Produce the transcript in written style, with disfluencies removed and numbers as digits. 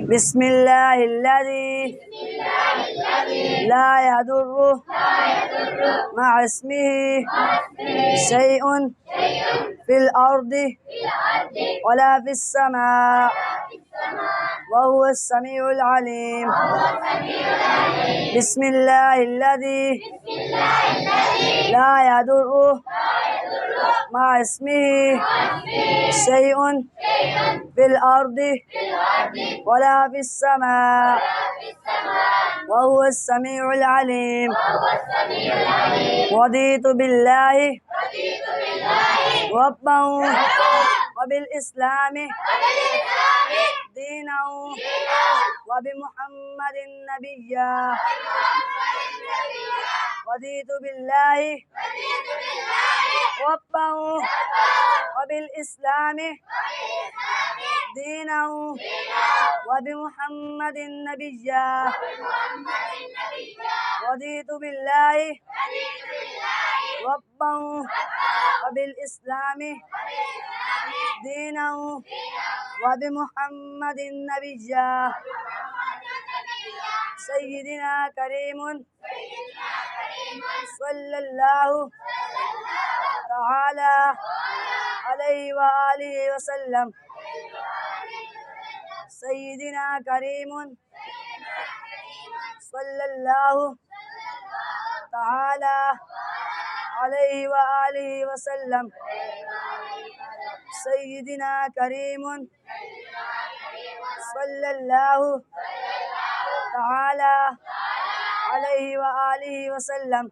بسم الله الذي لا يضر مع اسمه شيء في الأرض ولا في السماء وهو السميع العليم. بسم الله الذي لا يضر مع اسمه شيء في الأرض ولا في السماء وهو السميع العليم. رضيت بالله ربا وبالإسلام دينا وبمحمد نبيا. رضيت بالله ربا وبالإسلام دينا وبمحمد نبيا. رضيت بالله ربا وبالإسلام دينا وبمحمد نبيا. سيدنا كريم صلى الله تعالى عليه وآله وسلم. سيدنا كريم صلى الله تعالى عليه وآله وسلم. سيدنا كريم صلى الله تعالى عليه وآله وسلم.